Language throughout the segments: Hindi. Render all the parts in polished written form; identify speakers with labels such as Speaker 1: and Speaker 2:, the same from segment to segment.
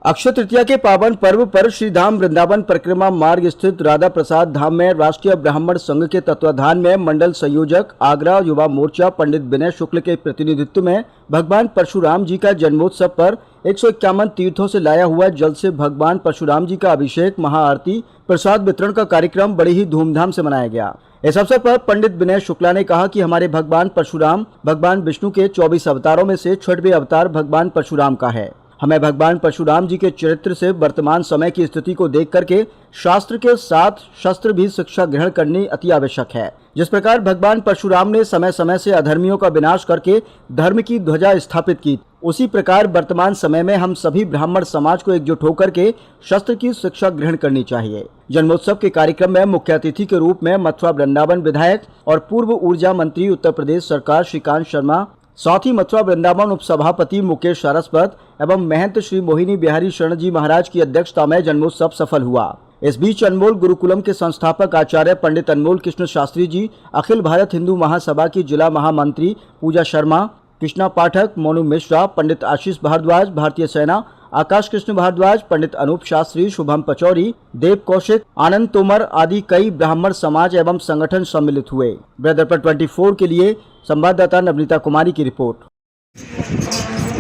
Speaker 1: अक्षय तृतीया के पावन पर्व पर श्री धाम वृंदावन परिक्रमा मार्ग स्थित राधा प्रसाद धाम में राष्ट्रीय ब्राह्मण संघ के तत्वाधान में मंडल संयोजक आगरा युवा मोर्चा पंडित विनय शुक्ल के प्रतिनिधित्व में भगवान परशुराम जी का जन्मोत्सव पर 151 तीर्थों से लाया हुआ जल से भगवान परशुराम जी का अभिषेक, महाआरती, प्रसाद वितरण का कार्यक्रम बड़ी ही धूमधाम से मनाया गया। इस अवसर पर पंडित विनय शुक्ला ने कहा कि हमारे भगवान परशुराम भगवान विष्णु के 24 अवतारों में से 6वें अवतार भगवान परशुराम का है। हमें भगवान परशुराम जी के चरित्र से वर्तमान समय की स्थिति को देख करके शास्त्र के साथ शस्त्र भी शिक्षा ग्रहण करनी अति आवश्यक है। जिस प्रकार भगवान परशुराम ने समय समय से अधर्मियों का विनाश करके धर्म की ध्वजा स्थापित की, उसी प्रकार वर्तमान समय में हम सभी ब्राह्मण समाज को एकजुट होकर के शस्त्र की शिक्षा ग्रहण करनी चाहिए। जन्मोत्सव के कार्यक्रम में मुख्य अतिथि के रूप में मथुरा वृंदावन विधायक और पूर्व ऊर्जा मंत्री उत्तर प्रदेश सरकार श्रीकांत शर्मा, साथ ही मथुरा वृंदावन उपसभापति मुकेश सारस्वत एवं महंत श्री मोहिनी बिहारी शरण जी महाराज की अध्यक्षता में जन्मोत्सव सफल हुआ। इस बीच अनमोल गुरुकुलम के संस्थापक आचार्य पंडित अनमोल कृष्ण शास्त्री जी, अखिल भारत हिंदू महासभा की जिला महामंत्री पूजा शर्मा, कृष्णा पाठक, मोनू मिश्रा, पंडित आशीष भारद्वाज, भारतीय सेना, आकाश कृष्ण भारद्वाज, पंडित अनूप शास्त्री, शुभम पचौरी, देव कौशिक, आनंद तोमर आदि कई ब्राह्मण समाज एवं संगठन सम्मिलित हुए। ब्रदरपट 24 के लिए संवाददाता नवनीता कुमारी की रिपोर्ट।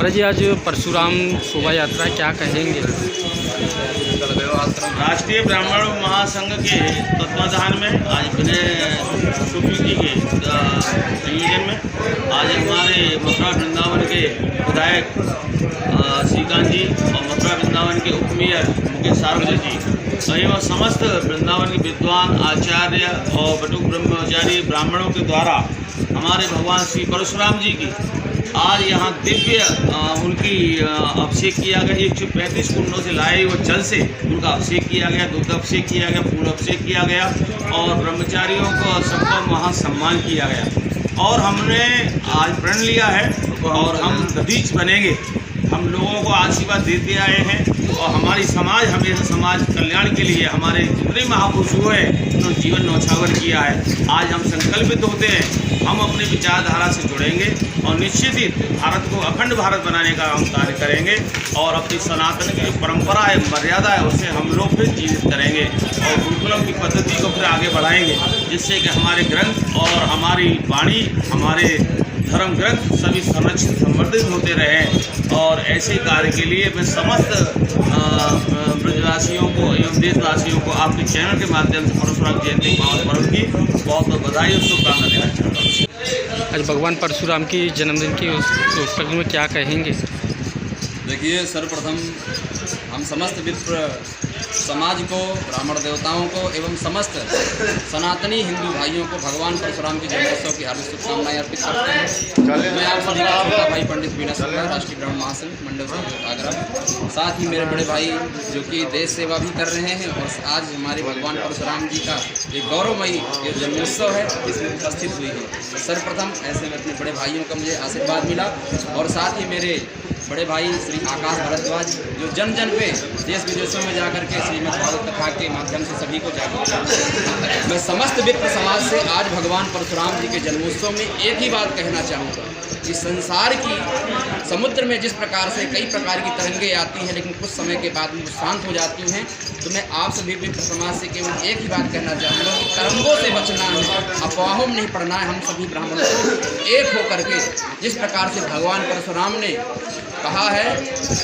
Speaker 2: जी, आज परशुराम शोभा यात्रा क्या कहेंगे?
Speaker 3: राष्ट्रीय ब्राह्मण महासंघ के तत्वाधान में आज विनय शुक्ल जी के संयोजन में आज हमारे मथुरा वृंदावन के विधायक श्रीकांत जी और मथुरा वृंदावन के उप मेयर मुकेश सारस्वत जी एवं समस्त वृंदावन के विद्वान आचार्य और बटुक ब्रह्मचारी ब्राह्मणों के द्वारा हमारे भगवान श्री परशुराम जी की आज यहाँ दिव्य उनकी अभिषेक किया गया। 135 कुंडों से लाए हुए जल से उनका अभिषेक किया गया, दुग्ध अभिषेक किया गया, फूल अभिषेक किया गया और ब्रह्मचारियों को सबका वहाँ सम्मान किया गया। और हमने आज प्रण लिया है और हम दधीच बनेंगे। हम लोगों को आशीर्वाद देते आए हैं और हमारी समाज हमेशा समाज कल्याण के लिए हमारे जितने महापुरुष हुए उन्होंने जीवन न्यौछावर किया है। आज हम संकल्पित होते हैं, हम अपनी विचारधारा से जुड़ेंगे और निश्चित ही भारत को अखंड भारत बनाने का हम कार्य करेंगे और अपनी सनातन की जो परंपरा है, मर्यादा है, उसे हम लोग फिर जीवित करेंगे और गुरुकुलम की पद्धति को फिर आगे बढ़ाएंगे, जिससे कि हमारे ग्रंथ और हमारी वाणी, हमारे धर्म ग्रंथ सभी संरक्षित संवर्धित होते रहें। और ऐसे कार्य के लिए मैं समस्त ब्रजवासियों को एवं देशवासियों को आपके चैनल के माध्यम से परशुराम जयंती पावन पर्व की बहुत बहुत बधाई और शुभकामना देना चाहता हूँ।
Speaker 2: आज भगवान परशुराम की जन्मदिन की उपलक्ष्य में क्या कहेंगे?
Speaker 4: देखिए, सर्वप्रथम हम समस्त विप्र समाज को, ब्राह्मण देवताओं को एवं समस्त सनातनी हिंदू भाइयों को भगवान परशुराम के जन्मोत्सव की हार्दिक शुभकामनाएं अर्पित करते हैं। मैं आप सभी का छोटा भाई पंडित विनय शुक्ला, राष्ट्रीय ब्राह्मण महासंघ मंडल संयोजक आगरा, साथ ही मेरे बड़े भाई जो कि देश सेवा भी कर रहे हैं और आज हमारे भगवान परशुराम जी का एक गौरवमयी ये जन्मोत्सव है, इसमें उपस्थित हुई है। सर्वप्रथम ऐसे में अपने बड़े भाइयों का मुझे आशीर्वाद मिला और साथ ही मेरे बड़े भाई श्री आकाश भारद्वाज जो जन जन पे देश विदेशों में जाकर के श्रीमद् भागवत कथा के माध्यम से सभी को जागरूक करते हैं। मैं समस्त विप्र समाज से आज भगवान परशुराम जी के जन्मोत्सव में एक ही बात कहना चाहूँगा कि संसार की समुद्र में जिस प्रकार से कई प्रकार की तरंगें आती हैं लेकिन कुछ समय के बाद में शांत हो जाती हैं, तो मैं आप सभी विप्र समाज से केवल एक ही बात कहना चाहूँगा कि तरंगों से बचना है, अफवाहों में नहीं पड़ना है। हम सभी ब्राह्मणों को एक होकर के जिस प्रकार से भगवान परशुराम ने कहा है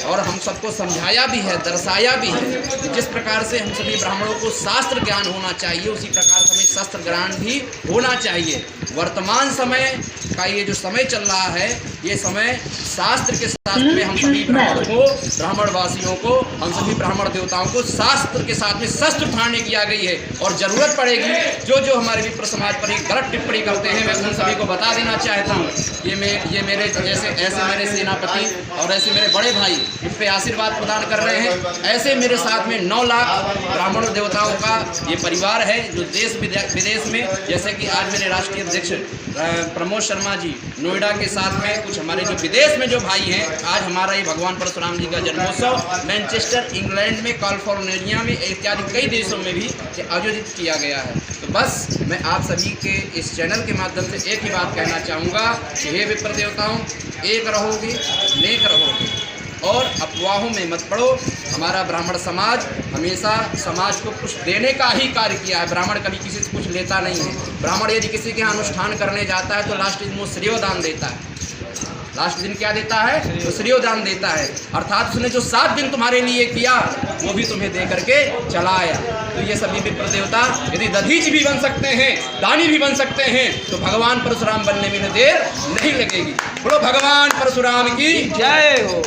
Speaker 4: और हम सबको समझाया भी है, दर्शाया भी है कि जिस प्रकार से हम सभी ब्राह्मणों को शास्त्र ज्ञान होना चाहिए, उसी प्रकार से हमें शस्त्र ज्ञान भी होना चाहिए। वर्तमान समय का ये जो समय चल रहा है, ये समय शास्त्र के साथ में हम सभी ब्राह्मणों को, ब्राह्मणवासियों को, हम सभी ब्राह्मण देवताओं को शास्त्र के साथ में शस्त्र उठाने की आ गई है और जरूरत पड़ेगी जो हमारे विप्र समाज पर एक गलत टिप्पणी करते हैं, मैं उन सभी को बता देना चाहता हूँ। ये मेरे ऐसे मेरे सेनापति और ऐसे मेरे बड़े भाई इन पे आशीर्वाद प्रदान कर रहे हैं। ऐसे मेरे साथ में 9 लाख ब्राह्मण देवताओं का ये परिवार है जो देश विदेश में, जैसे कि आज मेरे राष्ट्रीय अध्यक्ष प्रमोद शर्मा जी नोएडा के साथ में कुछ हमारे जो विदेश में जो भाई हैं, आज हमारा ये भगवान परशुराम जी का जन्मोत्सव मैनचेस्टर इंग्लैंड में, कैलिफोर्निया में इत्यादि कई देशों में भी आयोजित किया गया है। तो बस मैं आप सभी के इस चैनल के माध्यम से एक ही बात कहना चाहूँगा कि हे विप्र देवताओं, एक रहोगे, नेक रहोगे। और अफवाहों में मत पड़ो। हमारा ब्राह्मण समाज हमेशा समाज को कुछ देने का ही कार्य किया है। ब्राह्मण कभी किसी से कुछ लेता नहीं है। ब्राह्मण यदि किसी के यहाँ अनुष्ठान करने जाता है तो लास्ट दिन वो श्रेयोदान देता है। लास्ट दिन क्या देता है? तो श्रेयोदान देता है, अर्थात उसने जो 7 दिन तुम्हारे लिए किया वो भी तुम्हें दे करके चला आया। तो ये सभी विप्र देवता यदि दधीच भी बन सकते हैं, दानी भी बन सकते हैं, तो भगवान परशुराम बनने में देर नहीं लगेगी। बोलो भगवान परशुराम की जय हो।